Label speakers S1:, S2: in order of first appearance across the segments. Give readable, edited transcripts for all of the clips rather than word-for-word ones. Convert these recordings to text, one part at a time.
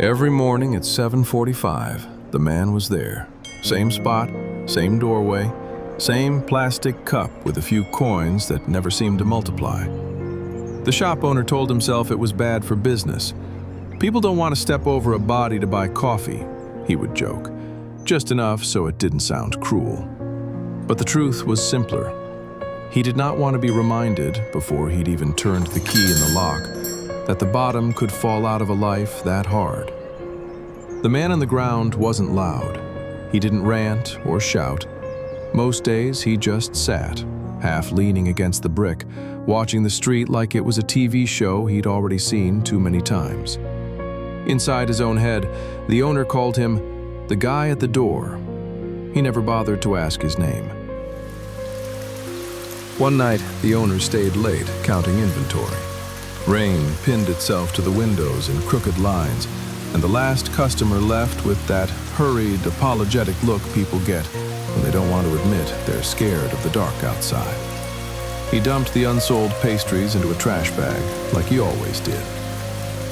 S1: Every morning at 7:45, the man was there. Same spot, same doorway, same plastic cup with a few coins that never seemed to multiply. The shop owner told himself it was bad for business. People don't want to step over a body to buy coffee, he would joke, just enough so it didn't sound cruel. But the truth was simpler. He did not want to be reminded, before he'd even turned the key in the lock, that the bottom could fall out of a life that hard. The man on the ground wasn't loud. He didn't rant or shout. Most days he just sat, half leaning against the brick, watching the street like it was a TV show he'd already seen too many times. Inside his own head, the owner called him the guy at the door. He never bothered to ask his name. One night, the owner stayed late, counting inventory. Rain pinned itself to the windows in crooked lines, and the last customer left with that hurried, apologetic look people get when they don't want to admit they're scared of the dark outside. He dumped the unsold pastries into a trash bag, like he always did.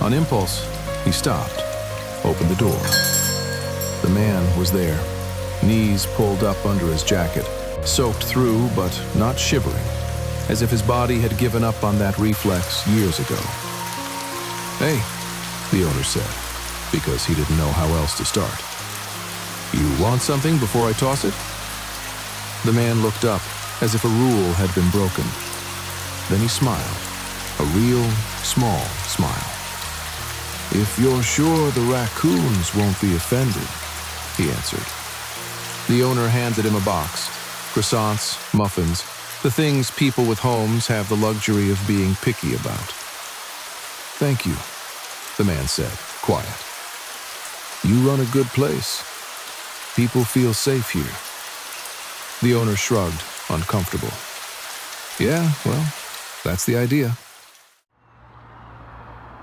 S1: On impulse, he stopped, opened the door. The man was there, knees pulled up under his jacket, soaked through but not shivering, as if his body had given up on that reflex years ago. "Hey," the owner said, because he didn't know how else to start. "You want something before I toss it?" The man looked up, as if a rule had been broken. Then he smiled, a real, small smile. "If you're sure the raccoons won't be offended," he answered. The owner handed him a box, croissants, muffins, the things people with homes have the luxury of being picky about. "Thank you," the man said, quiet. "You run a good place. People feel safe here." The owner shrugged, uncomfortable. "Yeah, well, that's the idea."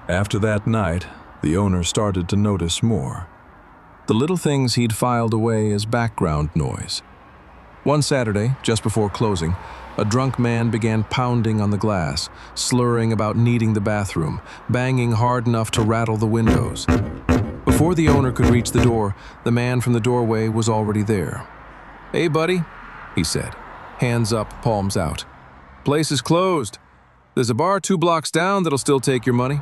S1: After that night, the owner started to notice more. The little things he'd filed away as background noise. One Saturday, just before closing, a drunk man began pounding on the glass, slurring about needing the bathroom, banging hard enough to rattle the windows. Before the owner could reach the door, the man from the doorway was already there. "Hey, buddy," he said, hands up, palms out. "Place is closed. There's a bar 2 blocks down that'll still take your money."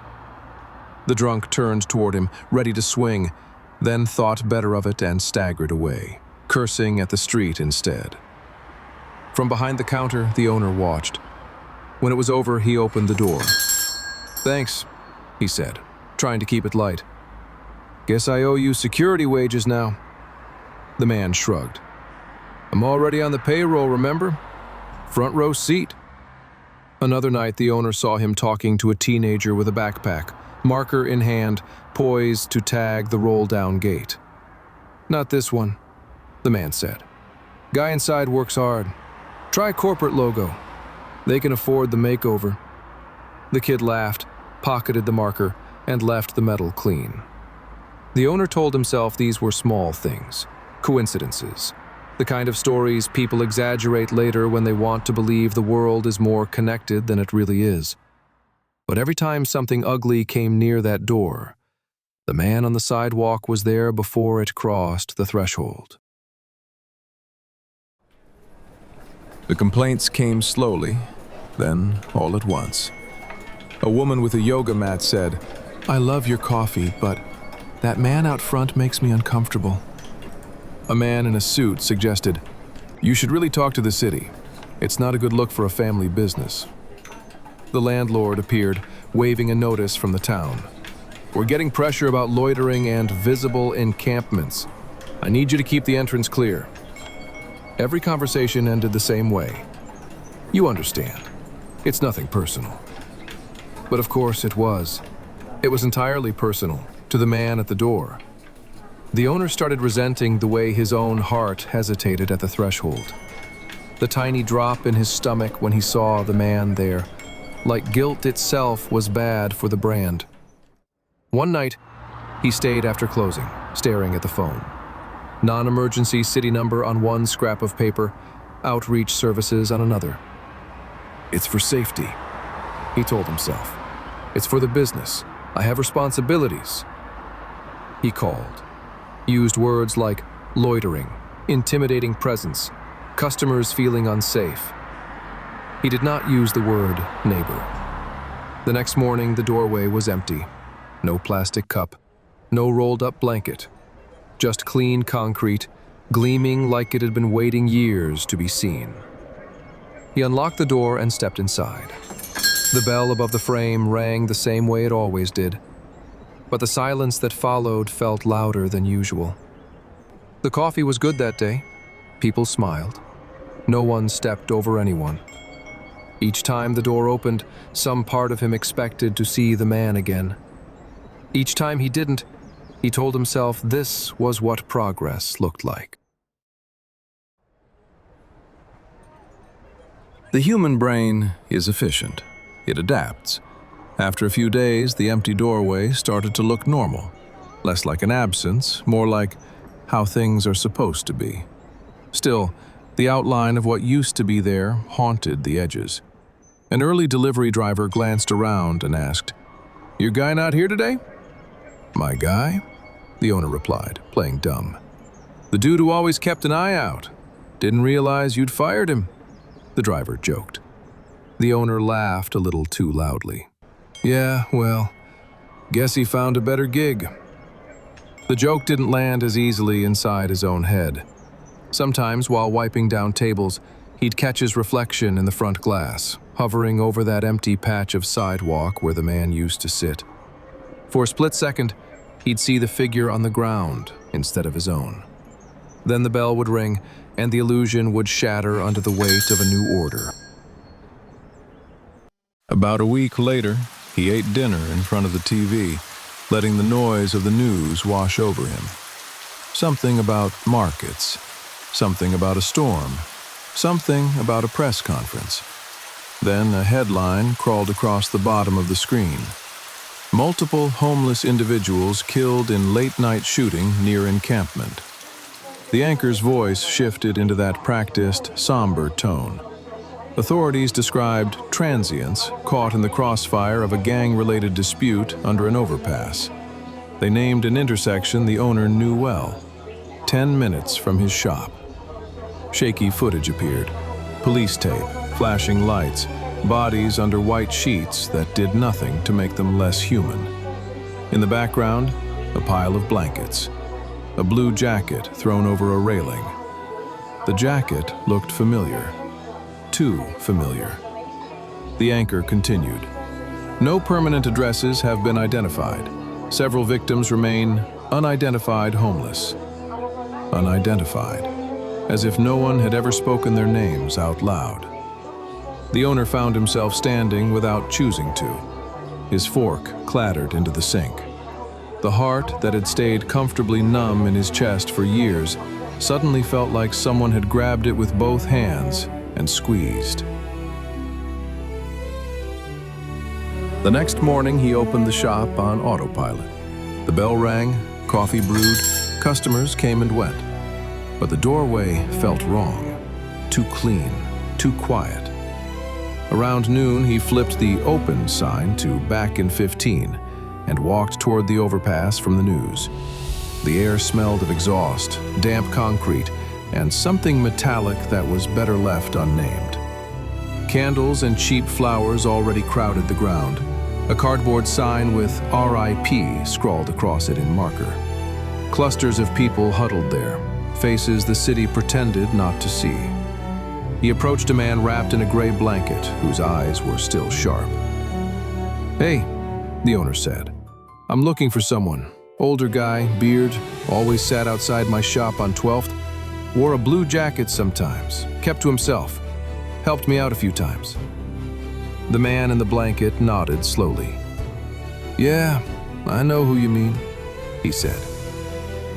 S1: The drunk turned toward him, ready to swing, then thought better of it and staggered away, cursing at the street instead. From behind the counter, the owner watched. When it was over, he opened the door. "Thanks," he said, trying to keep it light. "Guess I owe you security wages now." The man shrugged. "I'm already on the payroll, remember? Front row seat." Another night, the owner saw him talking to a teenager with a backpack, marker in hand, poised to tag the roll-down gate. "Not this one," the man said. "Guy inside works hard. Try corporate logo. They can afford the makeover." The kid laughed, pocketed the marker, and left the metal clean. The owner told himself these were small things, coincidences, the kind of stories people exaggerate later when they want to believe the world is more connected than it really is. But every time something ugly came near that door, the man on the sidewalk was there before it crossed the threshold. The complaints came slowly, then all at once. A woman with a yoga mat said, "I love your coffee, but that man out front makes me uncomfortable." A man in a suit suggested, "You should really talk to the city. It's not a good look for a family business." The landlord appeared, waving a notice from the town. "We're getting pressure about loitering and visible encampments. I need you to keep the entrance clear." Every conversation ended the same way. You understand. It's nothing personal. But of course it was. It was entirely personal, to the man at the door. The owner started resenting the way his own heart hesitated at the threshold. The tiny drop in his stomach when he saw the man there, like guilt itself was bad for the brand. One night, he stayed after closing, staring at the phone. Non-emergency city number on one scrap of paper, outreach services on another. "It's for safety," he told himself. "It's for the business. I have responsibilities."
S2: He called, used words like loitering, intimidating presence, customers feeling unsafe. He did not use the word neighbor. The next morning, the doorway was empty. No plastic cup, no rolled-up blanket, just clean concrete, gleaming like it had been waiting years to be seen. He unlocked the door and stepped inside. The bell above the frame rang the same way it always did, but the silence that followed felt louder than usual. The coffee was good that day. People smiled. No one stepped over anyone. Each time the door opened, some part of him expected to see the man again. Each time he didn't, he told himself this was what progress looked like.
S1: The human brain is efficient. It adapts. After a few days, the empty doorway started to look normal. Less like an absence, more like how things are supposed to be. Still, the outline of what used to be there haunted the edges. An early delivery driver glanced around and asked, "Your guy not here today?" "My guy?" the owner replied, playing dumb. "The dude who always kept an eye out. Didn't realize you'd fired him," the driver joked. The owner laughed a little too loudly. "Yeah, well, guess he found a better gig." The joke didn't land as easily inside his own head. Sometimes, while wiping down tables, he'd catch his reflection in the front glass, hovering over that empty patch of sidewalk where the man used to sit. For a split second, he'd see the figure on the ground instead of his own. Then the bell would ring, and the illusion would shatter under the weight of a new order. About a week later, he ate dinner in front of the TV, letting the noise of the news wash over him. Something about markets, something about a storm, something about a press conference. Then a headline crawled across the bottom of the screen. Multiple homeless individuals killed in late-night shooting near encampment. The anchor's voice shifted into that practiced, somber tone. Authorities described transients caught in the crossfire of a gang-related dispute under an overpass. They named an intersection the owner knew well, 10 minutes from his shop. Shaky footage appeared, police tape, flashing lights, bodies under white sheets that did nothing to make them less human. In the background, a pile of blankets, a blue jacket thrown over a railing. The jacket looked familiar. Too familiar. The anchor continued. No permanent addresses have been identified. Several victims remain unidentified homeless. Unidentified. As if no one had ever spoken their names out loud. The owner found himself standing without choosing to. His fork clattered into the sink. The heart that had stayed comfortably numb in his chest for years suddenly felt like someone had grabbed it with both hands and squeezed. The next morning, he opened the shop on autopilot. The bell rang, coffee brewed, customers came and went. But the doorway felt wrong, too clean, too quiet. Around noon, he flipped the open sign to back in 15 and walked toward the overpass from the news. The air smelled of exhaust, damp concrete, and something metallic that was better left unnamed. Candles and cheap flowers already crowded the ground. A cardboard sign with RIP scrawled across it in marker. Clusters of people huddled there, faces the city pretended not to see. He approached a man wrapped in a gray blanket, whose eyes were still sharp. "Hey," the owner said. "I'm looking for someone. Older guy, beard, always sat outside my shop on 12th. Wore a blue jacket sometimes, kept to himself. Helped me out a few times." The man in the blanket nodded slowly. "Yeah, I know who you mean," he said.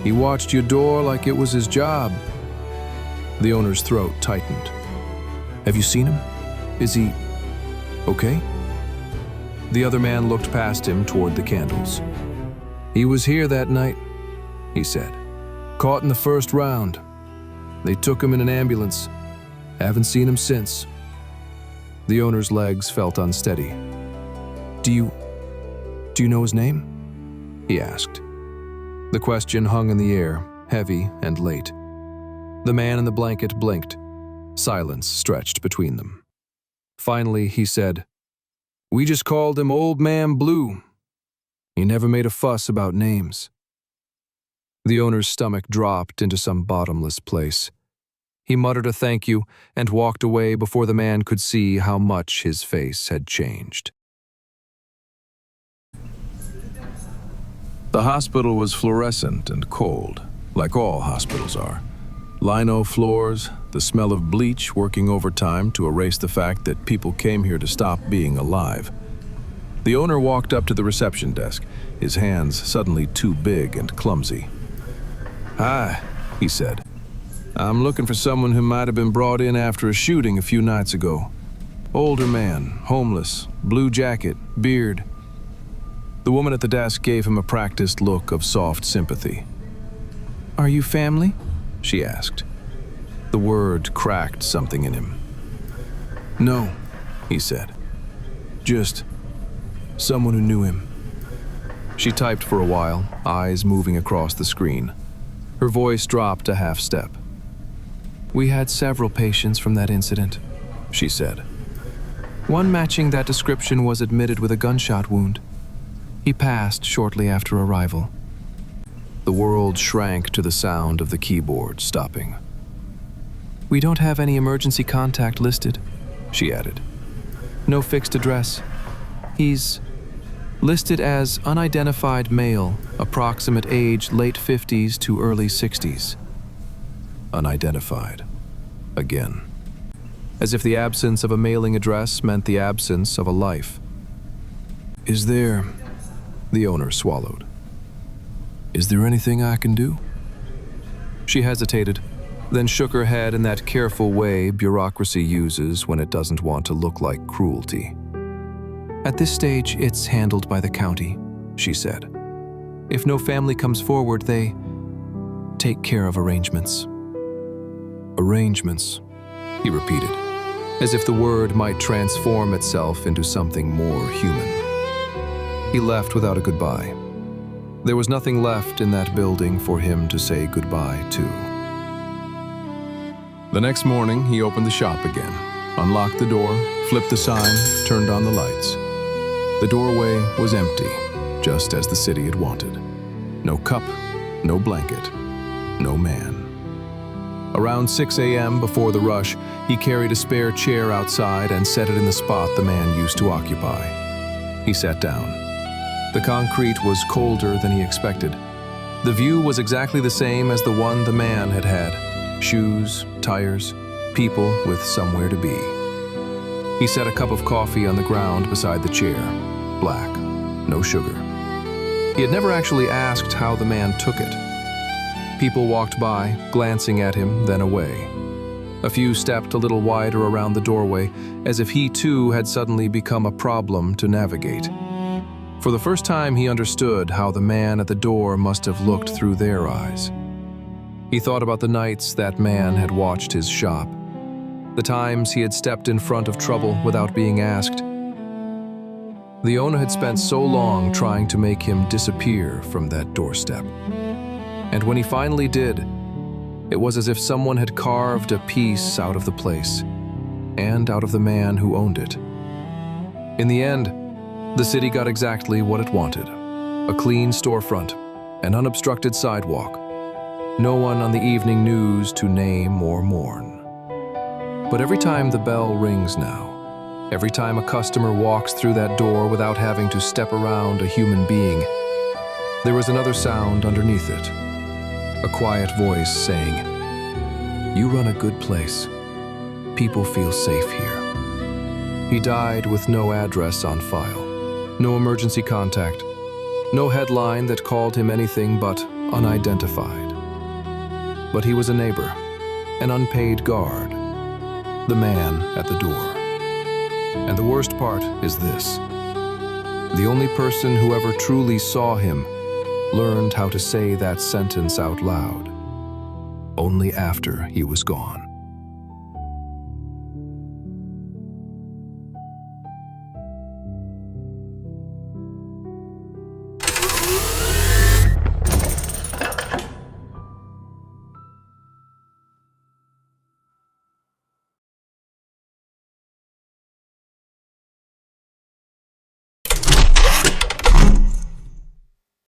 S1: "He watched your door like it was his job." The owner's throat tightened. "Have you seen him? Is he okay?" The other man looked past him toward the candles. "He was here that night," he said. "Caught in the first round. They took him in an ambulance. Haven't seen him since." The owner's legs felt unsteady. Do you know his name?" he asked.
S2: The question hung in the air, heavy and late. The man in the blanket blinked. Silence stretched between them. Finally, he said, "We just called him Old Man Blue. He never made a fuss about names." The owner's stomach dropped into some bottomless place. He muttered a thank you and walked away before the man could see how much his face had changed.
S1: The hospital was fluorescent and cold, like all hospitals are. Lino floors, the smell of bleach working overtime to erase the fact that people came here to stop being alive. The owner walked up to the reception desk, his hands suddenly too big and clumsy. "Hi," he said. "I'm looking for someone who might have been brought in after a shooting a few nights ago. Older man, homeless, blue jacket, beard." The woman at the desk gave him a practiced look of soft sympathy. "Are you family?" she asked. The word cracked something in him. "No," he said. "Just someone who knew him." She typed for a while, eyes moving across the screen. Her voice dropped a half step. "We had several patients from that incident," she said. "One matching that description was admitted with a gunshot wound. He passed shortly after arrival." The world shrank to the sound of the keyboard stopping. "We don't have any emergency contact listed," she added. "No fixed address. He's listed as unidentified male, approximate age late 50s to early 60s. Unidentified. Again. As if the absence of a mailing address meant the absence of a life. "Is there..." The owner swallowed. "Is there anything I can do?" She hesitated, then shook her head in that careful way bureaucracy uses when it doesn't want to look like cruelty. "At this stage, it's handled by the county," she said. "If no family comes forward, they take care of arrangements." "Arrangements," he repeated, as if the word might transform itself into something more human. He left without a goodbye. There was nothing left in that building for him to say goodbye to. The next morning, he opened the shop again, unlocked the door, flipped the sign, turned on the lights. The doorway was empty, just as the city had wanted. No cup, no blanket, no man. Around 6 a.m., before the rush, he carried a spare chair outside and set it in the spot the man used to occupy. He sat down. The concrete was colder than he expected. The view was exactly the same as the one the man had had. Shoes, tires, people with somewhere to be. He set a cup of coffee on the ground beside the chair. Black, no sugar. He had never actually asked how the man took it. People walked by, glancing at him, then away. A few stepped a little wider around the doorway, as if he too had suddenly become a problem to navigate. For the first time, he understood how the man at the door must have looked through their eyes. He thought about the nights that man had watched his shop, the times he had stepped in front of trouble without being asked. The owner had spent so long trying to make him disappear from that doorstep. And when he finally did, it was as if someone had carved a piece out of the place, and out of the man who owned it. In the end, the city got exactly what it wanted. A clean storefront, an unobstructed sidewalk. No one on the evening news to name or mourn. But every time the bell rings now, every time a customer walks through that door without having to step around a human being, there was another sound underneath it. A quiet voice saying, "You run a good place. People feel safe here." He died with no address on file. No emergency contact, no headline that called him anything but unidentified. But he was a neighbor, an unpaid guard, the man at the door. And the worst part is this: the only person who ever truly saw him learned how to say that sentence out loud, only after he was gone.